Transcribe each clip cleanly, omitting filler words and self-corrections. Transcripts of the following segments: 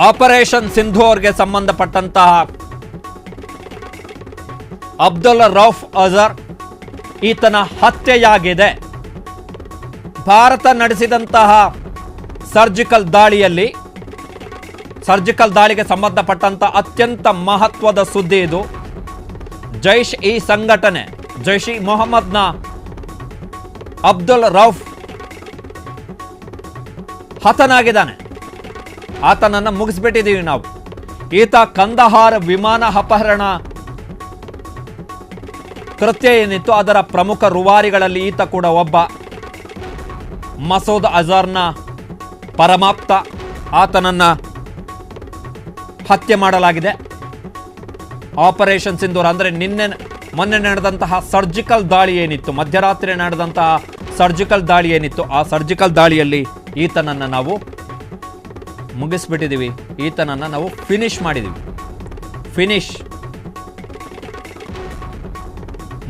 Operation ಸಿಂಧೂರ್ಗೆ ಸಂಬಂಧಪಟ್ಟಂತಹ ಅಬ್ದುಲ್ ರೌಫ್ ಅಜರ್ ಈತನ ಹತ್ಯೆಯಾಗಿದೆ. Bharat ನಡೆಸಿದಂತಹ surgical ದಾಳಿಗೆ ಸಂಬಂಧಪಟ್ಟಂತ ಅತ್ಯಂತ ಮಹತ್ವದ ಸುದ್ದಿ ಇದು. ಜೈಷ್ ಇ ಸಂಘಟನೆ ಜೈಷ್ ಇ ಮೊಹಮ್ಮದ್ನ ಅಬ್ದುಲ್ ರೌಫ್ ಹತನಾಗಿದ್ದಾನೆ. ಆತನನ್ನು ಮುಗಿಸ್ಬಿಟ್ಟಿದ್ದೀವಿ ನಾವು. ಈತ ಕಂದಹಾರ್ ವಿಮಾನ ಅಪಹರಣ ಕೃತ್ಯ ಏನಿತ್ತು ಅದರ ಪ್ರಮುಖ ರೂವಾರಿಗಳಲ್ಲಿ ಈತ ಕೂಡ ಒಬ್ಬ. ಮಸೂದ್ ಅಜರ್ನ ಪರಮಾಪ್ತ. ಆತನನ್ನ ಹತ್ಯೆ ಮಾಡಲಾಗಿದೆ. ಆಪರೇಷನ್ ಸಿಂಧೂರ್ ಅಂದರೆ ಮೊನ್ನೆ ನಡೆದಂತಹ ಸರ್ಜಿಕಲ್ ದಾಳಿ ಏನಿತ್ತು, ಮಧ್ಯರಾತ್ರಿ ನಡೆದಂತಹ ಸರ್ಜಿಕಲ್ ದಾಳಿ ಏನಿತ್ತು, ಆ ಸರ್ಜಿಕಲ್ ದಾಳಿಯಲ್ಲಿ ಈತನನ್ನು ನಾವು ಮುಗಿಸ್ಬಿಟ್ಟಿದ್ದೀವಿ. ಈತನನ್ನು ನಾವು ಫಿನಿಶ್ ಮಾಡಿದ್ದೀವಿ.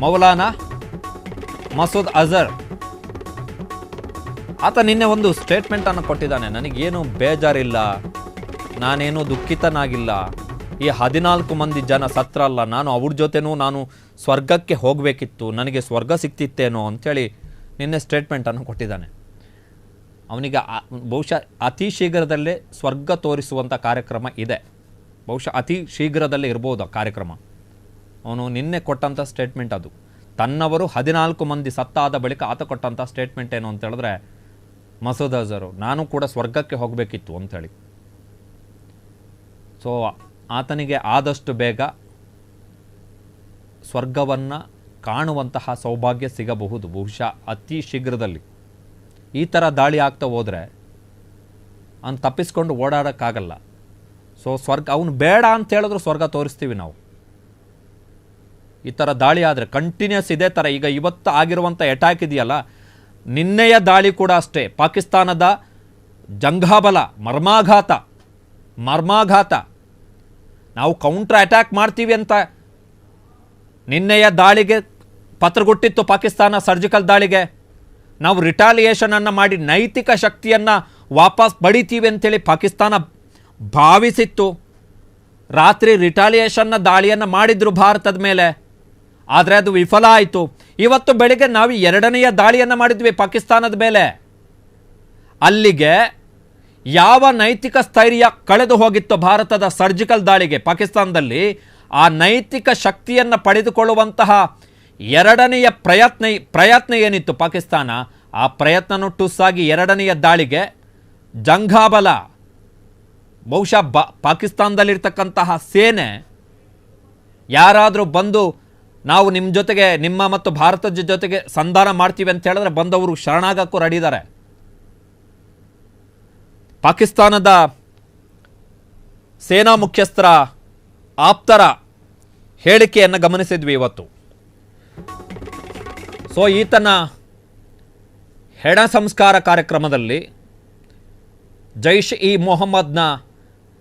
ಮೌಲಾನಾ ಮಸೂದ್ ಅಜರ್ ಆತ ನಿನ್ನೆ ಒಂದು ಸ್ಟೇಟ್ಮೆಂಟ್ ಅನ್ನು ಕೊಟ್ಟಿದ್ದಾನೆ. ನನಗೇನು ಬೇಜಾರಿಲ್ಲ, ನಾನೇನು ದುಃಖಿತನಾಗಿಲ್ಲ, ಈ 14 ಮಂದಿ ಜನ ಸತ್ರಲ್ಲ, ನಾನು ಅವ್ರ ಜೊತೆನೂ ನಾನು ಸ್ವರ್ಗಕ್ಕೆ ಹೋಗಬೇಕಿತ್ತು, ನನಗೆ ಸ್ವರ್ಗ ಸಿಕ್ತಿತ್ತೇನೋ ಅಂಥೇಳಿ ನಿನ್ನೆ ಸ್ಟೇಟ್ಮೆಂಟನ್ನು ಕೊಟ್ಟಿದ್ದಾನೆ. ಅವನಿಗೆ ಬಹುಶಃ ಅತಿ ಶೀಘ್ರದಲ್ಲೇ ಸ್ವರ್ಗ ತೋರಿಸುವಂಥ ಕಾರ್ಯಕ್ರಮ ಇದೆ. ಬಹುಶಃ ಅತಿ ಶೀಘ್ರದಲ್ಲೇ ಇರ್ಬೋದು ಆ ಕಾರ್ಯಕ್ರಮ. ಅವನು ನಿನ್ನೆ ಕೊಟ್ಟಂಥ ಸ್ಟೇಟ್ಮೆಂಟ್ ಅದು. ತನ್ನವರು 14 ಮಂದಿ ಸತ್ತಾದ ಬಳಿಕ ಆತ ಕೊಟ್ಟಂಥ ಸ್ಟೇಟ್ಮೆಂಟ್ ಏನು ಅಂತ ಹೇಳಿದ್ರೆ, ಮಸೂದ್ ಅಜರು ನಾನು ಕೂಡ ಸ್ವರ್ಗಕ್ಕೆ ಹೋಗಬೇಕಿತ್ತು ಅಂಥೇಳಿ. ಸೊ ಆತನಿಗೆ ಆದಷ್ಟು ಬೇಗ ಸ್ವರ್ಗವನ್ನು ಕಾಣುವಂತಹ ಸೌಭಾಗ್ಯ ಸಿಗಬಹುದು ಬಹುಶಃ ಅತಿ ಶೀಘ್ರದಲ್ಲಿ. ಈ ಥರ ದಾಳಿ ಆಗ್ತಾ ಹೋದರೆ ಅವ್ನು ತಪ್ಪಿಸ್ಕೊಂಡು ಓಡಾಡೋಕ್ಕಾಗಲ್ಲ. ಸೊ ಸ್ವರ್ಗ ಅವನು ಬೇಡ ಅಂತ ಹೇಳಿದ್ರು ಸ್ವರ್ಗ ತೋರಿಸ್ತೀವಿ ನಾವು. ಈ ಥರ ದಾಳಿ ಆದರೆ ಕಂಟಿನ್ಯೂಸ್ ಇದೇ ಥರ. ಈಗ ಇವತ್ತು ಆಗಿರುವಂಥ ಅಟ್ಯಾಕ್ ಇದೆಯಲ್ಲ, ನಿನ್ನೆಯ ದಾಳಿ ಕೂಡ ಅಷ್ಟೇ. ಪಾಕಿಸ್ತಾನದ ಜಂಘಾಬಲ ಮರ್ಮಾಘಾತ ನಾವು ಕೌಂಟರ್ ಅಟ್ಯಾಕ್ ಮಾಡ್ತೀವಿ ಅಂತ ನಿನ್ನೆಯ ದಾಳಿಗೆ ಪತ್ರಗೊಟ್ಟಿತ್ತು ಪಾಕಿಸ್ತಾನ. ಸರ್ಜಿಕಲ್ ದಾಳಿಗೆ ನಾವು ರಿಟಾಲಿಯೇಷನನ್ನು ಮಾಡಿ ನೈತಿಕ ಶಕ್ತಿಯನ್ನು ವಾಪಸ್ ಬಡಿತೀವಿ ಅಂತೇಳಿ ಪಾಕಿಸ್ತಾನ ಭಾವಿಸಿತ್ತು. ರಾತ್ರಿ ರಿಟಾಲಿಯೇಷನ್ನ ದಾಳಿಯನ್ನು ಮಾಡಿದ್ರು ಭಾರತದ ಮೇಲೆ, ಆದರೆ ಅದು ವಿಫಲ ಆಯಿತು. ಇವತ್ತು ಬೆಳಿಗ್ಗೆ ನಾವು 2ನೆಯ ದಾಳಿಯನ್ನು ಮಾಡಿದ್ವಿ ಪಾಕಿಸ್ತಾನದ ಮೇಲೆ. ಅಲ್ಲಿಗೆ ಯಾವ ನೈತಿಕ ಸ್ಥೈರ್ಯ ಕಳೆದು ಹೋಗಿತ್ತು ಭಾರತದ ಸರ್ಜಿಕಲ್ ದಾಳಿಗೆ ಪಾಕಿಸ್ತಾನದಲ್ಲಿ, ಆ ನೈತಿಕ ಶಕ್ತಿಯನ್ನು ಪಡೆದುಕೊಳ್ಳುವಂತಹ 2ನೆಯ ಪ್ರಯತ್ನ ಏನಿತ್ತು ಪಾಕಿಸ್ತಾನ, ಆ ಪ್ರಯತ್ನನೂ ಟುಸ್ಸಾಗಿ 2ನೆಯ ದಾಳಿಗೆ ಜಂಘಾಬಲ ಬಹುಶಃ ಪಾಕಿಸ್ತಾನದಲ್ಲಿರ್ತಕ್ಕಂತಹ ಸೇನೆ ಯಾರಾದರೂ ಬಂದು ನಾವು ನಿಮ್ಮ ಜೊತೆಗೆ, ನಿಮ್ಮ ಮತ್ತು ಭಾರತದ ಜೊತೆಗೆ ಸಂಧಾನ ಮಾಡ್ತೀವಿ ಅಂತ ಹೇಳಿದ್ರೆ ಬಂದವರು ಶರಣಾಗಕ್ಕೂ ರೆಡಿ ಇದ್ದಾರೆ. ಪಾಕಿಸ್ತಾನದ ಸೇನಾ ಮುಖ್ಯಸ್ಥರ ಆಪ್ತರ ಹೇಳಿಕೆಯನ್ನು ಗಮನಿಸಿದ್ವಿ ಇವತ್ತು. ಸೊ ಈತನ ಹೆಣ ಸಂಸ್ಕಾರ ಕಾರ್ಯಕ್ರಮದಲ್ಲಿ ಜೈಷ್ ಇ ಮೊಹಮ್ಮದ್ನ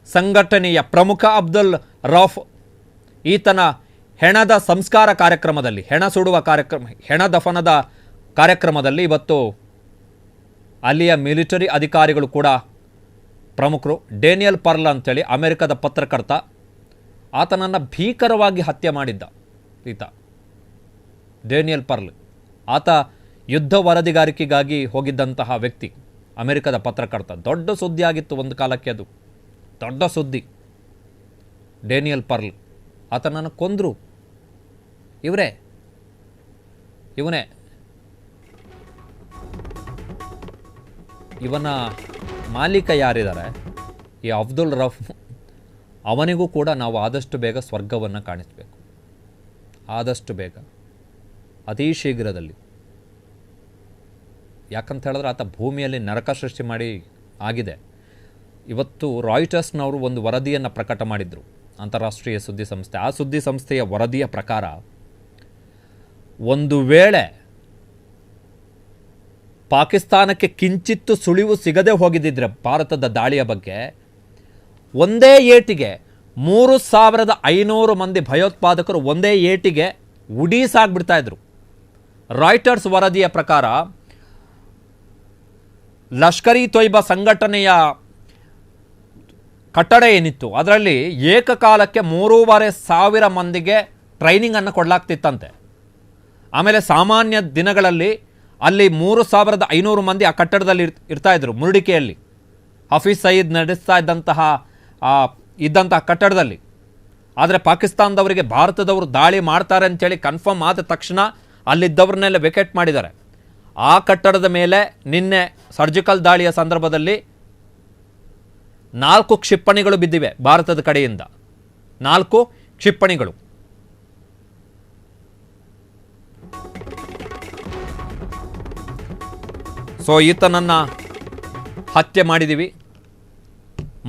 ಸಂಘಟನೆಯ ಪ್ರಮುಖ ಅಬ್ದುಲ್ ರೌಫ್ ಈತನ ಹೆಣದ ಸಂಸ್ಕಾರ ಕಾರ್ಯಕ್ರಮದಲ್ಲಿ, ಹೆಣ ಸುಡುವ ಕಾರ್ಯಕ್ರಮ, ಹೆಣ ದಫನದ ಕಾರ್ಯಕ್ರಮದಲ್ಲಿ ಇವತ್ತು ಅಲ್ಲಿಯ ಮಿಲಿಟರಿ ಅಧಿಕಾರಿಗಳು ಕೂಡ ಪ್ರಮುಖರು. ಡೇನಿಯಲ್ ಪರ್ಲ್ ಅಂತೇಳಿ ಅಮೆರಿಕದ ಪತ್ರಕರ್ತ, ಆತನನ್ನು ಭೀಕರವಾಗಿ ಹತ್ಯೆ ಮಾಡಿದ್ದ ಈತ ಡೇನಿಯಲ್ ಪರ್ಲ್. ಆತ ಯುದ್ಧ ವರದಿಗಾರಿಕೆಗಾಗಿ ಹೋಗಿದ್ದಂತಹ ವ್ಯಕ್ತಿ, ಅಮೆರಿಕದ ಪತ್ರಕರ್ತ. ದೊಡ್ಡ ಸುದ್ದಿ ಆಗಿತ್ತು ಒಂದು ಕಾಲಕ್ಕೆ, ಅದು ದೊಡ್ಡ ಸುದ್ದಿ. ಡೇನಿಯಲ್ ಪರ್ಲ್ ಆತನನ್ನು ಕೊಂದರು. ಇವನ ಮಾಲೀಕ ಯಾರಿದ್ದಾರೆ, ಈ ಅಬ್ದುಲ್ ರೌಫ್, ಅವನಿಗೂ ಕೂಡ ನಾವು ಆದಷ್ಟು ಬೇಗ ಸ್ವರ್ಗವನ್ನು ಕಾಣಿಸಬೇಕು. ಆದಷ್ಟು ಬೇಗ, ಅತೀ ಶೀಘ್ರದಲ್ಲಿ. ಯಾಕಂತ ಹೇಳಿದ್ರೆ ಆತ ಭೂಮಿಯಲ್ಲಿ ನರಕ ಸೃಷ್ಟಿ ಮಾಡಿ ಆಗಿದೆ. ಇವತ್ತು ರಾಯ್ಟರ್ಸ್ನವರು ಒಂದು ವರದಿಯನ್ನು ಪ್ರಕಟ ಮಾಡಿದರು, ಅಂತಾರಾಷ್ಟ್ರೀಯ ಸುದ್ದಿ ಸಂಸ್ಥೆ. ಆ ಸುದ್ದಿ ಸಂಸ್ಥೆಯ ವರದಿಯ ಪ್ರಕಾರ ಒಂದು ವೇಳೆ ಪಾಕಿಸ್ತಾನಕ್ಕೆ ಕಿಂಚಿತ್ತು ಸುಳಿವು ಸಿಗದೆ ಹೋಗಿದ್ದಿದ್ರೆ ಭಾರತದ ದಾಳಿಯ ಬಗ್ಗೆ, ಒಂದೇ ಏಟಿಗೆ 3500 ಮಂದಿ ಭಯೋತ್ಪಾದಕರು ಒಂದೇ ಏಟಿಗೆ ಉಡೀಸಾಗ್ಬಿಡ್ತಾ ಇದ್ರು. ರಾಯ್ಟರ್ಸ್ ವರದಿಯ ಪ್ರಕಾರ ಲಷ್ಕರ್ ಇ ತೊಯ್ಬಾ ಸಂಘಟನೆಯ ಕಟ್ಟಡ ಏನಿತ್ತು ಅದರಲ್ಲಿ ಏಕಕಾಲಕ್ಕೆ 3,500 ಮಂದಿಗೆ ಟ್ರೈನಿಂಗನ್ನು ಕೊಡಲಾಗ್ತಿತ್ತಂತೆ. ಆಮೇಲೆ ಸಾಮಾನ್ಯ ದಿನಗಳಲ್ಲಿ ಅಲ್ಲಿ 3,500 ಮಂದಿ ಆ ಕಟ್ಟಡದಲ್ಲಿ ಇರ್ತಾಯಿದ್ರು, ಮುರುಡಿಕೆಯಲ್ಲಿ ಹಫೀಜ್ ಸಯೀದ್ ನಡೆಸ್ತಾ ಇದ್ದಂತಹ ಕಟ್ಟಡದಲ್ಲಿ. ಆದರೆ ಪಾಕಿಸ್ತಾನದವರಿಗೆ ಭಾರತದವರು ದಾಳಿ ಮಾಡ್ತಾರೆ ಅಂತೇಳಿ ಕನ್ಫರ್ಮ್ ಆದ ತಕ್ಷಣ ಅಲ್ಲಿದ್ದವ್ರನ್ನೆಲ್ಲ ವೆಕೆಟ್ ಮಾಡಿದ್ದಾರೆ. ಆ ಕಟ್ಟಡದ ಮೇಲೆ ನಿನ್ನೆ ಸರ್ಜಿಕಲ್ ದಾಳಿಯ ಸಂದರ್ಭದಲ್ಲಿ 4 ಕ್ಷಿಪಣಿಗಳು ಬಿದ್ದಿವೆ ಭಾರತದ ಕಡೆಯಿಂದ, 4 ಕ್ಷಿಪಣಿಗಳು. ಸೊ ಈತನನ್ನು ಹತ್ಯೆ ಮಾಡಿದ್ದೀವಿ.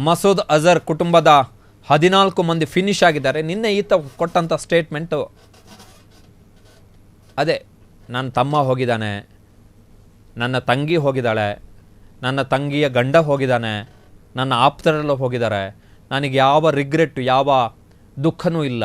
ಮಸೂದ್ ಅಜರ್ ಕುಟುಂಬದ 14 ಮಂದಿ ಫಿನಿಶ್ ಆಗಿದ್ದಾರೆ. ನಿನ್ನೆ ಈತ ಕೊಟ್ಟಂಥ ಸ್ಟೇಟ್ಮೆಂಟು ಅದೇ, ನನ್ನ ತಮ್ಮ ಹೋಗಿದ್ದಾನೆ, ನನ್ನ ತಂಗಿ ಹೋಗಿದ್ದಾಳೆ, ನನ್ನ ತಂಗಿಯ ಗಂಡ ಹೋಗಿದ್ದಾನೆ, ನನ್ನ ಆಪ್ತರೆಲ್ಲ ಹೋಗಿದ್ದಾರೆ, ನನಗೆ ಯಾವ ರಿಗ್ರೆಟ್ ಯಾವ ದುಃಖನೂ ಇಲ್ಲ,